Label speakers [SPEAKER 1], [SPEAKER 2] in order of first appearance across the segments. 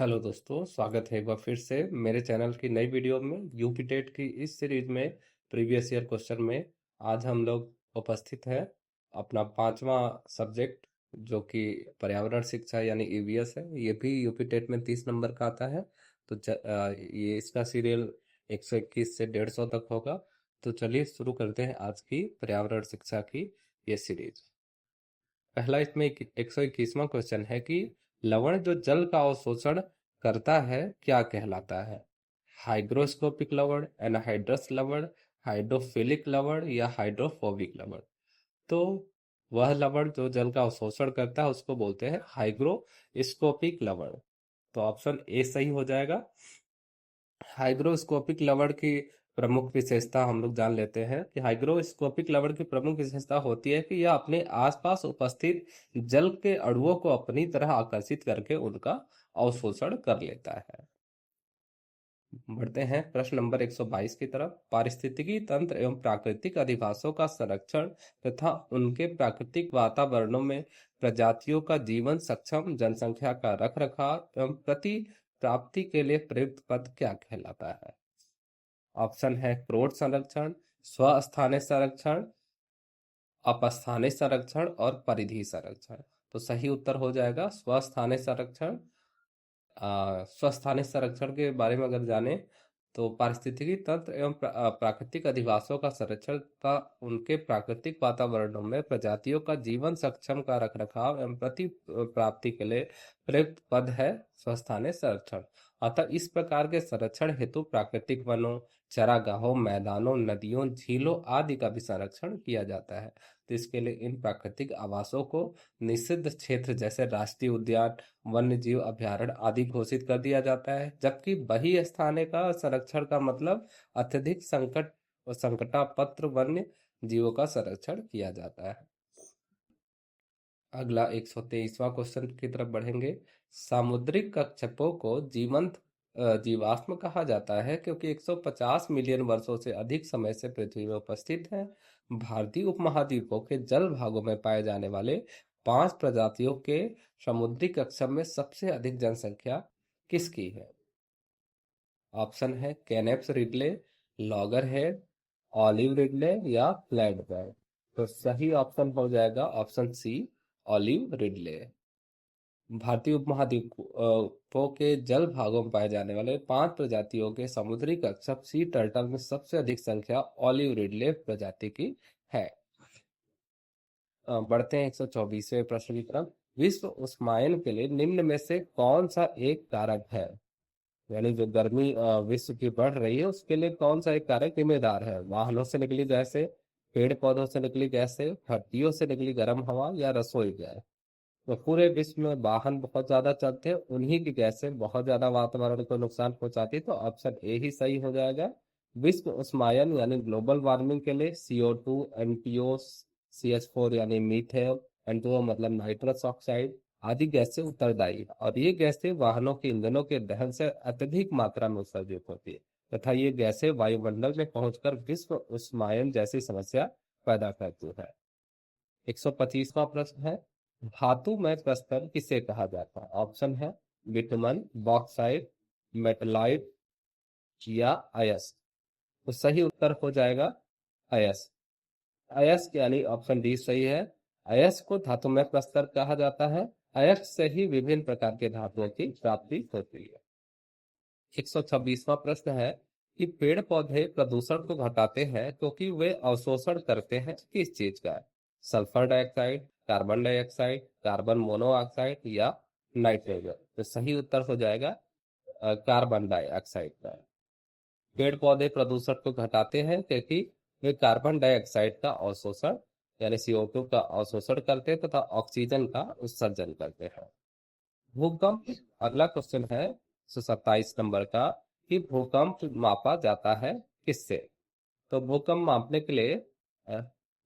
[SPEAKER 1] Hello दोस्तों, स्वागत है एक बार फिर से मेरे चैनल की नई वीडियो में यूपी टेट की इस सीरीज में प्रीवियस ईयर क्वेश्चन में। आज हम लोग उपस्थित हैं अपना पांचवा सब्जेक्ट जो कि पर्यावरण शिक्षा यानी ईवीएस है। ये भी यूपी टेट में 30 नंबर का आता है। तो ये इसका सीरियल 121 से 150 तक होगा। तो चलिए शुरू करते हैं आज की पर्यावरण शिक्षा की ये सीरीज। पहला इसमें 121वां क्वेश्चन है कि लवण जो जल का अवशोषण करता है क्या कहलाता है? हाइग्रोस्कोपिक लवण, एनहाइड्रस लवण, हाइड्रोफिलिक लवण या हाइड्रोफोबिक लवण? तो वह लवण जो जल का अवशोषण करता है उसको बोलते हैं हाइग्रोस्कोपिक लवण। तो ऑप्शन ए सही हो जाएगा। हाइग्रोस्कोपिक लवण की प्रमुख विशेषता हम लोग जान लेते हैं कि हाइग्रोस्कोपिक लवण की प्रमुख विशेषता होती है कि यह अपने आसपास उपस्थित जल के अणुओं को अपनी तरह आकर्षित करके उनका अवशोषण कर लेता है। बढ़ते हैं प्रश्न नंबर 122 की तरफ। पारिस्थितिकी तंत्र एवं प्राकृतिक अधिवासों का संरक्षण तथा उनके प्राकृतिक वातावरणों में प्रजातियों का जीवन सक्षम जनसंख्या का रखरखाव एवं प्रति प्राप्ति के लिए प्रयुक्त पद क्या कहलाता है? ऑप्शन है क्रोड संरक्षण, स्वस्थानिक संरक्षण, अपस्थानिक संरक्षण और परिधि संरक्षण। तो सही उत्तर हो जाएगा स्वस्थानिक संरक्षण। स्वस्थानिक संरक्षण के बारे में अगर जाने तो पारिस्थितिकी तंत्र एवं प्राकृतिक अधिवासों का संरक्षण तथा उनके प्राकृतिक वातावरणों में प्रजातियों का जीवन सक्षम का रखरखाव एवं प्रति प्राप्ति के लिए प्रयुक्त पद है स्वस्थानिक संरक्षण। अतः इस प्रकार के संरक्षण हेतु प्राकृतिक वनों, चरागाहों, मैदानों, नदियों, झीलों आदि का भी संरक्षण किया जाता है। तो इसके लिए इन प्राकृतिक आवासों को निषिद्ध क्षेत्र जैसे राष्ट्रीय उद्यान, वन्य जीव अभ्यारण्य आदि घोषित कर दिया जाता है। जबकि बही स्थानीय का संरक्षण का मतलब अत्यधिक संकटापत्र वन्य जीवों का संरक्षण किया जाता है। अगला 123वां क्वेश्चन की तरफ बढ़ेंगे। सामुद्रिक कच्छपों को जीवंत जीवाश्म कहा जाता है क्योंकि 150 मिलियन वर्षों से अधिक समय से पृथ्वी में उपस्थित हैं। भारतीय उपमहाद्वीपों के जल भागों में पाए जाने वाले 5 प्रजातियों के समुद्री कच्छप में सबसे अधिक जनसंख्या किसकी है? ऑप्शन है Kemp's ridley, loggerhead, olive ridley या फ्लैटबैक। तो सही ऑप्शन हो जाएगा ऑप्शन सी, ऑलिव रिडले। भारतीय उपमहाद्वीपों के जल भागों में पाए जाने वाले 5 प्रजातियों के समुद्री कच्छप सी टर्टल में सबसे अधिक संख्या ऑलिव रिडले प्रजाति की है। बढ़ते हैं 124वें प्रश्न की तरफ। विश्व उष्मायन के लिए निम्न में से कौन सा एक कारक है? यानी जो गर्मी विश्व की बढ़ रही है उसके लिए कौन सा एक कारक जिम्मेदार है? वाहनों से निकली गैसें, पेड़ पौधों से निकली गैसें, भट्टियों से निकली गर्म हवा या रसोई गैस? तो पूरे विश्व में वाहन बहुत ज्यादा चलते हैं, उन्हीं की गैसें बहुत ज्यादा वातावरण को नुकसान पहुंचाती है। तो ऑप्शन ए ही सही हो जाएगा। विश्व उष्मायन यानी ग्लोबल वार्मिंग के लिए CO2, NPO, CH4 यानी मीथेन, N2O मतलब नाइट्रस ऑक्साइड आदि गैसें उत्तरदायी है और ये गैसें वाहनों के ईंधनों के दहन से अत्यधिक मात्रा में उत्सर्जित होती है तथा ये गैसें वायुमंडल में पहुंचकर विश्व उष्मायन जैसी समस्या पैदा करती है। 125वां प्रश्न है धातुमय प्रस्तर किसे कहा जाता है? ऑप्शन है बिटुमन, बॉक्साइट, मेटलाइट या अयस्क। तो सही उत्तर हो जाएगा अयस्क। अयस्क यानी ऑप्शन डी सही है। अयस्क को धातुमय प्रस्तर कहा जाता है। अयस्क से ही विभिन्न प्रकार के धातुओं की प्राप्ति होती है। 126वां प्रश्न है कि पेड़ पौधे प्रदूषण को घटाते हैं क्योंकि वे अवशोषण करते हैं किस चीज का? Sulphur dioxide, carbon dioxide, carbon monoxide या नाइट्रोजन? तो सही उत्तर हो जाएगा कार्बन डाइऑक्साइड का। पेड़ पौधे प्रदूषण को घटाते हैं क्योंकि वे कार्बन डाइऑक्साइड का अवशोषण यानी CO2 का अवशोषण करते हैं तथा ऑक्सीजन का उत्सर्जन करते हैं। भूकंप, अगला क्वेश्चन है 127 नंबर का कि भूकंप मापा जाता है किससे? तो भूकंप मापने के लिए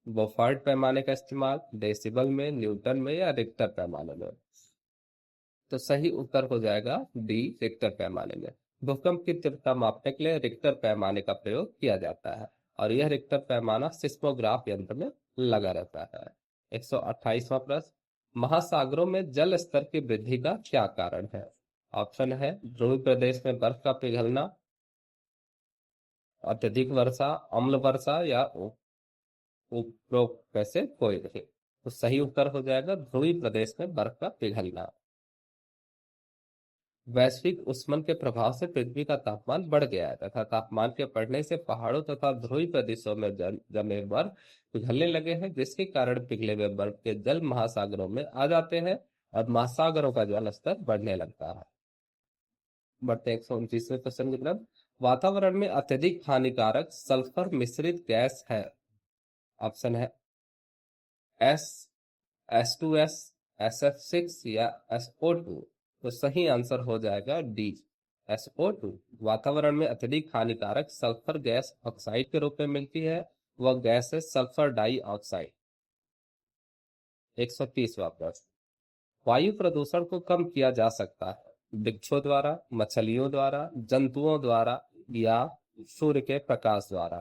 [SPEAKER 1] बोफर्ड पैमाने का इस्तेमाल, डेसिबल में, न्यूटन में या रिक्टर पैमाने में? तो सही उत्तर हो जाएगा डी, रिक्टर पैमाने में। भूकंप की तीव्रता मापने के लिए रिक्टर पैमाने का प्रयोग किया जाता है और यह रिक्टर पैमाना सिस्मोग्राफ यंत्र में लगा रहता है। 128वां प्रश्न महासागरों में जल स्तर की वृद्धि का क्या कारण है? ऑप्शन है ध्रुवीय प्रदेश में बर्फ का पिघलना, अत्यधिक वर्षा, अम्ल वर्षा या उपरोक्त में से कोई नहीं। तो सही उत्तर हो जाएगा ध्रुवीय प्रदेश में बर्फ का पिघलना। वैश्विक उष्मन के प्रभाव से पृथ्वी का तापमान बढ़ गया है तथा तापमान के बढ़ने से पहाड़ों तथा ध्रुवीय प्रदेशों में जमे बर्फ पिघलने लगे हैं, जिसके कारण पिघले हुए बर्फ के जल महासागरों में आ जाते हैं और महासागरों का जल स्तर बढ़ने लगता है। बढ़ते 129वें क्वेश्चन की तरफ। वातावरण में अत्यधिक हानिकारक सल्फर मिश्रित गैस है। ऑप्शन है एस, S2S, SF6 या SO2। तो सही आंसर हो जाएगा डी, SO2। वातावरण में अत्यधिक हानिकारक सल्फर गैस ऑक्साइड के रूप में मिलती है। वह गैस है सल्फर डाई ऑक्साइड। 130वां प्रश्न। वायु प्रदूषण को कम किया जा सकता है वृक्षों द्वारा, मछलियों द्वारा, जंतुओं द्वारा या सूर्य के प्रकाश द्वारा।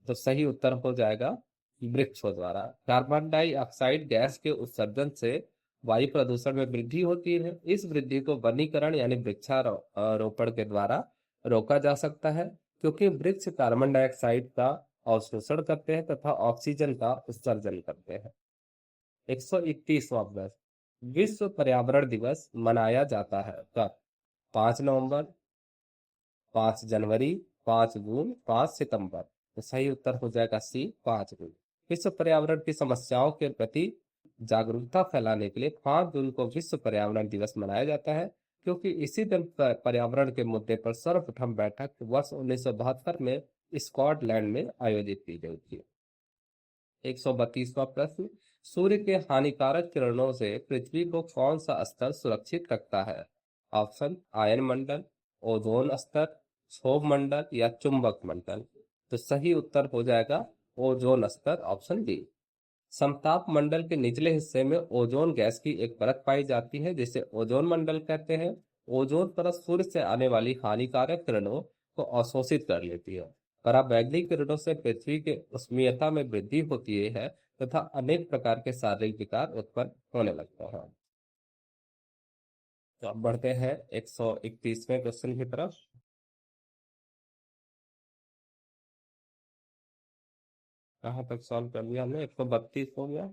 [SPEAKER 1] तो सही उत्तर हो जाएगा वृक्षों द्वारा। कार्बन डाइऑक्साइड गैस के उत्सर्जन से वायु प्रदूषण में वृद्धि होती है। इस वृद्धि को वनीकरण यानी वृक्षारोपण के द्वारा रोका जा सकता है, क्योंकि वृक्ष कार्बन डाइऑक्साइड का अवशोषण करते हैं तथा ऑक्सीजन का उत्सर्जन करते हैं। 131वां प्रश्न। विश्व पर्यावरण दिवस मनाया जाता है कब? 5 नवंबर, 5 जनवरी, 5 जून, 5 सितंबर। तो सही उत्तर हो जाएगा सी, 5 जून। विश्व पर्यावरण की समस्याओं के प्रति जागरूकता फैलाने के लिए 5 जून को विश्व पर्यावरण दिवस मनाया जाता है, क्योंकि इसी दिन पर्यावरण के मुद्दे पर सर्वप्रथम बैठक वर्ष 1972 में स्कॉटलैंड में आयोजित की गई थी। 132वां प्रश्न। सूर्य के हानिकारक किरणों से पृथ्वी को कौन सा स्तर सुरक्षित रखता है? ऑप्शन आयन मंडल, ओजोन स्तर, क्षोभ मंडल या चुंबक मंडल। तो सही उत्तर हो जाएगा ओजोन स्तर, ऑप्शन डी। समताप मंडल के निचले हिस्से में ओजोन गैस की एक परत पाई जाती है, जिसे ओजोन मंडल कहते हैं। ओजोन परत सूर्य से आने वाली हानिकारक किरणों को अवशोषित कर लेती है। पराबैंगनी किरणों से पृथ्वी के उष्मीयता में वृद्धि होती है तथा अनेक प्रकार के शारीरिक विकार उत्पन्न होने लगते हैं। तो अब बढ़ते हैं 131वें क्वेश्चन की तरफ। कहाँ तक सॉल्व कर लिया हमने? 132 हो गया।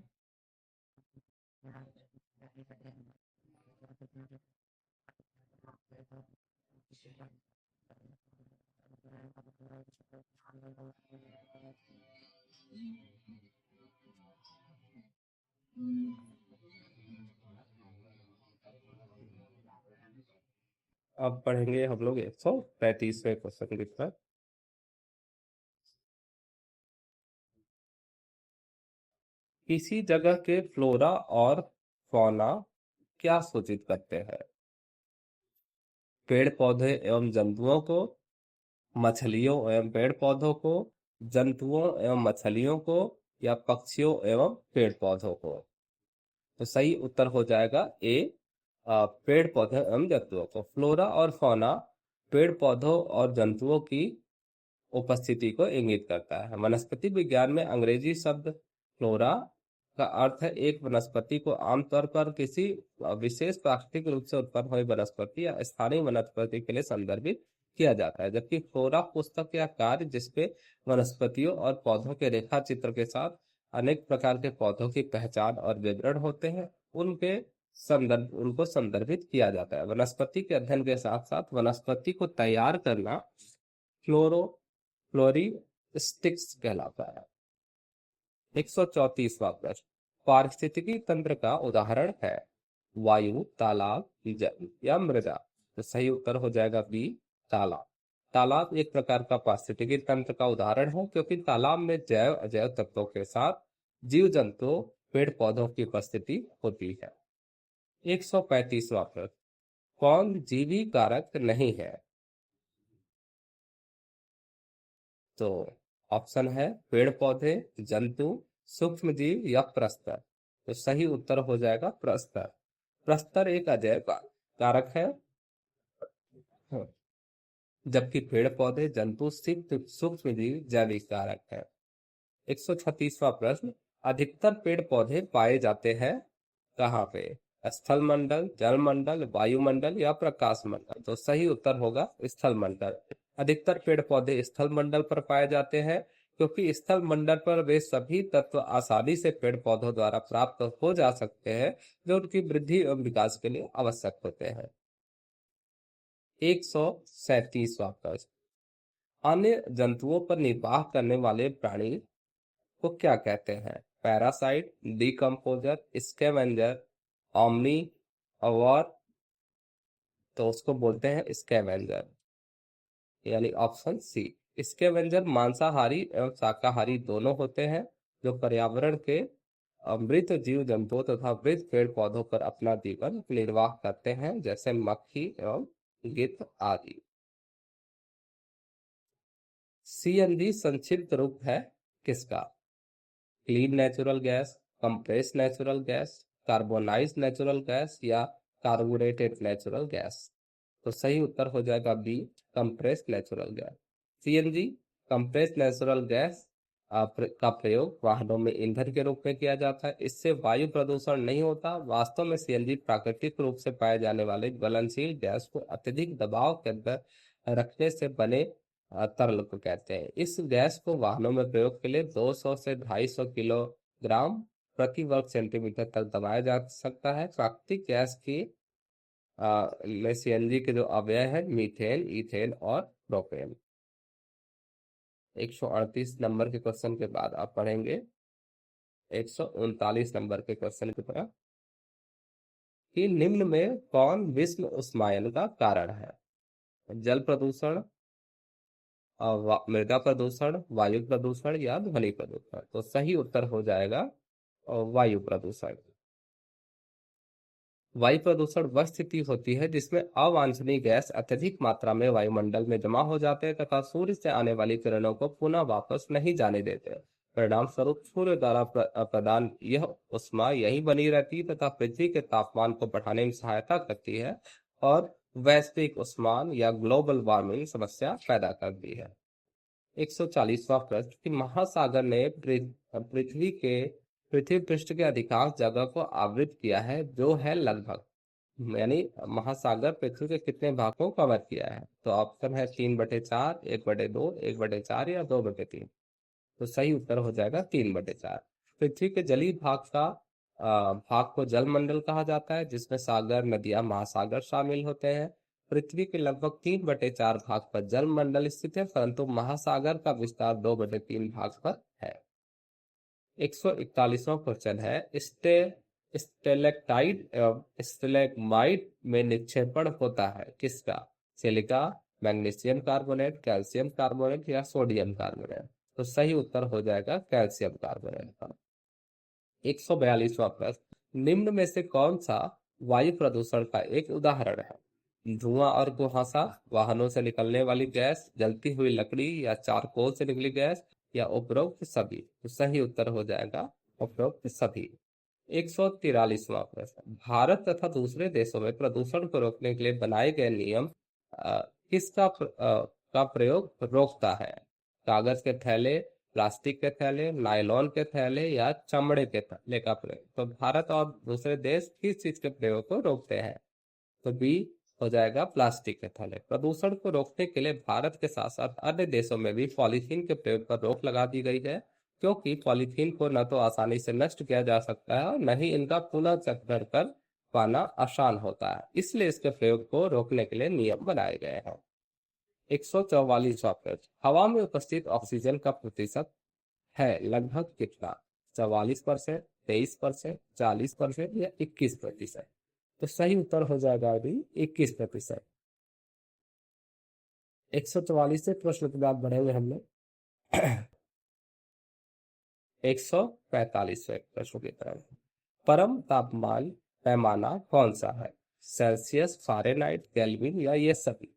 [SPEAKER 1] अब पढ़ेंगे हम लोग 135वें क्वेश्चन की तरफ। किसी जगह के फ्लोरा और फौना क्या सूचित करते हैं? पेड़ पौधे एवं जंतुओं को, मछलियों एवं पेड़ पौधों को, जंतुओं एवं मछलियों को या पक्षियों एवं पेड़ पौधों को। तो सही उत्तर हो जाएगा ए, पेड़ पौधे एवं जंतुओं को। फ्लोरा और फौना पेड़ पौधों और जंतुओं की उपस्थिति को इंगित करता है। वनस्पति विज्ञान में अंग्रेजी शब्द फ्लोरा का अर्थ है एक वनस्पति को आमतौर पर किसी विशेष प्राकृतिक रूप से उत्पन्न हुई वनस्पति या स्थानीय वनस्पति के लिए संदर्भित किया जाता है, जबकि फ्लोरा पुस्तक या कार्य जिसपे वनस्पतियों और पौधों के रेखा चित्र के साथ अनेक प्रकार के पौधों की पहचान और विवरण होते हैं, उनको संदर्भित किया जाता है। वनस्पति के अध्ययन के साथ साथ वनस्पति को तैयार करना फ्लोरिस्टिक्स कहलाता है। 134वां प्रश्न। पारिस्थितिकी तंत्र का उदाहरण है वायु, तालाब, जल या मृदा। तो सही उत्तर हो जाएगा बी, तालाब। तालाब एक प्रकार का पारिस्थितिकी तंत्र का उदाहरण है, क्योंकि तालाब में जैव अजैव तत्वों के साथ जीव जंतुओं, पेड़ पौधों की उपस्थिति होती है। 135वां प्रश्न। कौन जीवी कारक नहीं है? तो ऑप्शन है पेड़ पौधे, जंतु, सूक्ष्म जीव या प्रस्तर। तो सही उत्तर हो जाएगा प्रस्तर। प्रस्तर एक अजैव कारक है, जबकि पेड़ पौधे, जंतु, सूक्ष्म जीव जैविक कारक है। 136वां प्रश्न। अधिकतर पेड़ पौधे पाए जाते हैं कहाँ पे? स्थल मंडल, जल मंडल, वायुमंडल या प्रकाश मंडल? तो सही उत्तर होगा स्थल मंडल। अधिकतर पेड़ पौधे स्थल मंडल पर पाए जाते हैं क्योंकि स्थल मंडल पर वे सभी तत्व आसानी से पेड़ पौधों द्वारा प्राप्त हो जा सकते हैं जो उनकी वृद्धि एवं विकास के लिए आवश्यक होते हैं। 137वां प्रश्न, अन्य जंतुओं पर निर्वाह करने वाले प्राणी को क्या कहते हैं? पैरासाइट, डिकम्पोजर, स्कैवेंजर, ओमनी और तो उसको बोलते हैं स्कैवेंजर, यानी ऑप्शन सी। स्कैवेंजर मांसाहारी एवं शाकाहारी दोनों होते हैं जो पर्यावरण के मृत जीव जंतुओं तथा मृत पेड़ पौधों पर अपना जीवन निर्वाह करते हैं जैसे मक्खी एवं गिद्ध आदि। सीएनजी संक्षिप्त रूप है किसका? Clean natural gas, compress natural gas, carbonize natural gas या कार्बोरेटेड नेचुरल गैस? तो सही उत्तर हो जाएगा B, compress natural gas. CNG compress natural gas का प्रयोग वाहनों में ईंधन के रूप में किया जाता है। इससे वायु प्रदूषण नहीं होता। वास्तव में सीएनजी प्राकृतिक रूप से पाए जाने वाले ज्वलनशील गैस को अत्यधिक दबाव के अंदर रखने से बने तरल को कहते हैं। इस गैस को वाहनों में प्रयोग के लिए 200 से 250 किलोग्राम प्रति वर्ग सेंटीमीटर तक दबाया जा सकता है। प्राकृतिक गैस की में सीएनजी के जो अवयव है मीथेन, इथेन और प्रोपेन। 138 नंबर के क्वेश्चन के बाद आप पढ़ेंगे 139 नंबर के क्वेश्चन की तरफ कि निम्न में कौन विश्व उष्मायन का कारण है? जल प्रदूषण, मृदा प्रदूषण, वायु प्रदूषण या ध्वनि प्रदूषण? तो सही उत्तर हो जाएगा वायु प्रदूषण। वायु प्रदूषण वह स्थिति होती है जिसमें अवांछनीय गैस अत्यधिक मात्रा में वायुमंडल में जमा हो जाते हैं तथा सूर्य से आने वाली किरणों को पुनः वापस नहीं जाने देते। परिणाम स्वरूप सूर्य द्वारा प्रदान यह उष्मा यही बनी रहती तथा पृथ्वी के तापमान को बढ़ाने में सहायता करती है और वैश्विक उष्मान या ग्लोबल वार्मिंग समस्या पैदा करती है। 140वां प्रश्न कि महासागर ने पृथ्वी पृष्ठ के अधिकांश जगह को आवृत किया है जो है लगभग, यानी महासागर पृथ्वी के कितने भाग को कवर किया है? तो ऑप्शन है 3/4, 1/2, 1/4 या 2/3। तो सही उत्तर हो जाएगा 3/4। पृथ्वी के जलीय भाग को जलमंडल कहा जाता है जिसमें सागर, नदियां, महासागर शामिल होते हैं। पृथ्वी के लगभग 3/4 भाग पर जलमंडल स्थित है परंतु महासागर का विस्तार 2/3 भाग पर है। 141वां क्वेश्चन है स्टेलेक्टाइट एवं स्टेलेग्माइट में निक्षेपण होता है किसका? Silica, magnesium carbonate, calcium carbonate या सोडियम कार्बोनेट? तो सही उत्तर हो जाएगा कैल्शियम कार्बोनेट का। 142वां प्रश्न निम्न में से कौन सा वायु प्रदूषण का एक उदाहरण है? धुआं और कुहासा, वाहनों से निकलने वाली गैस, जलती हुई लकड़ी या चारकोल से निकली गैस या उपरोक्त सभी? तो सही उत्तर हो जाएगा उपरोक्त सभी। 143वां प्रश्न भारत तथा दूसरे देशों में प्रदूषण को रोकने के लिए बनाए गए नियम का प्रयोग रोकता है? कागज के थैले, प्लास्टिक के थैले, नायलॉन के थैले या चमड़े के थैले का प्रयोग? तो भारत और दूसरे देश किस चीज के प्रयोग को रोकते हैं? तो बी हो जाएगा प्लास्टिक के थैले। प्रदूषण को रोकने के लिए भारत के साथ साथ अन्य देशों में भी पॉलीथीन के प्रयोग पर रोक लगा दी गई है क्योंकि पॉलीथीन को न तो आसानी से नष्ट किया जा सकता है और न ही इनका पुनः चक्रण कर पाना आसान होता है, इसलिए इसके प्रयोग को रोकने के लिए नियम बनाए गए हैं। 144वां प्रश्न हवा में उपस्थित ऑक्सीजन का प्रतिशत है लगभग कितना? 44%, 23%, 40% या 21%? तो सही उत्तर हो जाएगा अभी 21%। 144 से प्रश्न के बाद बढ़ेंगे हम लोग 145वें प्रश्न की तरफ। परम तापमान पैमाना कौन सा है? सेल्सियस, फ़ारेनहाइट, केल्विन या ये सभी?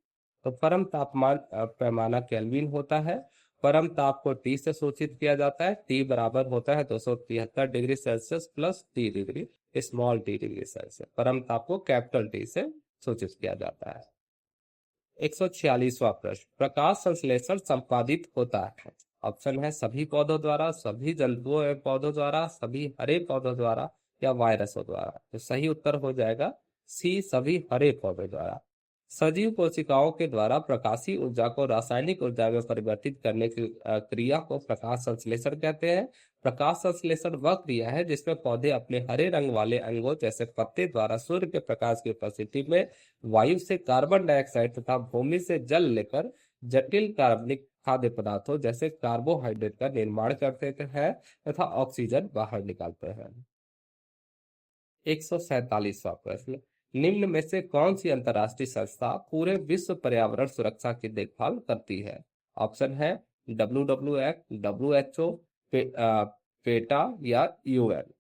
[SPEAKER 1] तो परम तापमान पैमाना केल्विन होता है। परम ताप को टी से सूचित किया जाता है। टी बराबर होता है 273 degree Celsius plus T degree small T degree Celsius. परम ताप को कैपिटल टी से सूचित किया जाता है। 146वां प्रश्न प्रकाश संश्लेषण संपादित होता है? ऑप्शन है सभी पौधों द्वारा, सभी जंतुओं एवं पौधों द्वारा, सभी हरे पौधों द्वारा या वायरसों द्वारा? तो सही उत्तर हो जाएगा सी, सभी हरे पौधे द्वारा। सजीव कोशिकाओं के द्वारा प्रकाशीय ऊर्जा को रासायनिक ऊर्जा में परिवर्तित करने की क्रिया को प्रकाश संश्लेषण कहते हैं। प्रकाश संश्लेषण वह क्रिया है जिसमें पौधे अपने हरे रंग वाले अंगों जैसे पत्ते द्वारा सूर्य के प्रकाश की उपस्थिति में वायु से कार्बन डाइऑक्साइड तथा भूमि से जल लेकर जटिल कार्बनिक खाद्य पदार्थों जैसे कार्बोहाइड्रेट का निर्माण करते हैं तथा ऑक्सीजन बाहर निकालते हैं। 147वां प्रश्न, निम्न में से कौन सी अंतर्राष्ट्रीय संस्था पूरे विश्व पर्यावरण सुरक्षा की देखभाल करती है? ऑप्शन है WWF, WHO, पेटा या यूएन।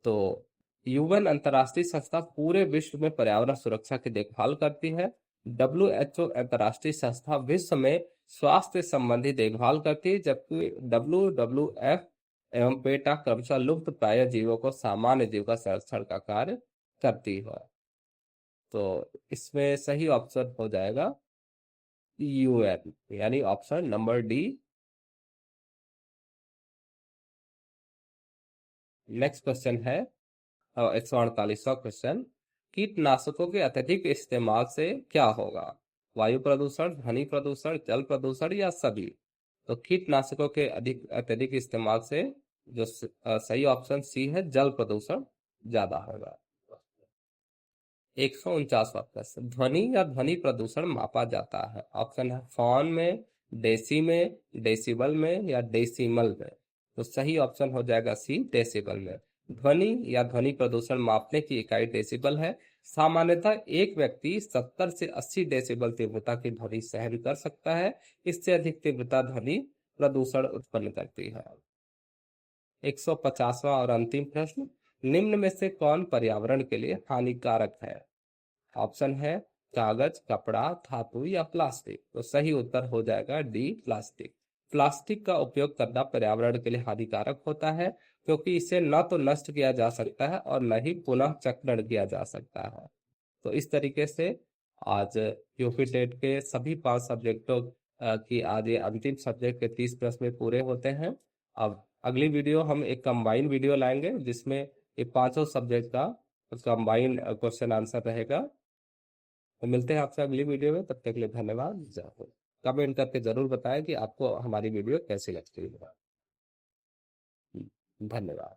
[SPEAKER 1] तो यूएन अंतर्राष्ट्रीय संस्था पूरे विश्व में पर्यावरण सुरक्षा की देखभाल करती है। WHO अंतर्राष्ट्रीय संस्था विश्व में स्वास्थ्य संबंधी देखभाल करती है, जबकि WWF एवं पेटा क्रमशः लुप्त प्राय जीवों को सामान्य जीव का संरक्षण का कार्य करती है। तो इसमें सही ऑप्शन हो जाएगा यूएन, यानी option number D. Next question है 148वां क्वेश्चन, कीटनाशकों के अत्यधिक इस्तेमाल से क्या होगा? वायु प्रदूषण, ध्वनि प्रदूषण, जल प्रदूषण या सभी? तो कीटनाशकों के अत्यधिक इस्तेमाल से जो सही ऑप्शन सी है, जल प्रदूषण ज्यादा होगा। 149वां प्रश्न, ध्वनि या ध्वनि प्रदूषण मापा जाता है? ऑप्शन है फॉन में, डेसी में, डेसिबल में या डेसिमल में? तो सही ऑप्शन हो जाएगा सी, डेसिबल में। ध्वनि या ध्वनि प्रदूषण मापने की इकाई डेसिबल है। सामान्यतः एक व्यक्ति 70 से 80 डेसिबल तीव्रता की ध्वनि सहन कर सकता है। इससे अधिक तीव्रता ध्वनि प्रदूषण उत्पन्न करती है। 150वां और अंतिम प्रश्न, निम्न में से कौन पर्यावरण के लिए हानिकारक है? ऑप्शन है कागज, कपड़ा, धातु या प्लास्टिक। तो सही उत्तर हो जाएगा डी, प्लास्टिक। प्लास्टिक का उपयोग करना पर्यावरण के लिए हानिकारक होता है, क्योंकि इसे न तो नष्ट किया जा सकता है और न ही पुनः चक्रण किया जा सकता है। तो इस तरीके से आज यूपी टेट के सभी 5 सब्जेक्टों की आज ये अंतिम सब्जेक्ट के 30 प्रश्न पूरे होते हैं। अब अगली वीडियो हम एक कंबाइन वीडियो लाएंगे, जिसमें ये पांचों सब्जेक्ट का कंबाइन क्वेश्चन आंसर रहेगा। तो मिलते हैं आपसे अगली वीडियो में, तब तक के लिए धन्यवाद। कमेंट करके जरूर बताएं कि आपको हमारी वीडियो कैसी लगती है। धन्यवाद।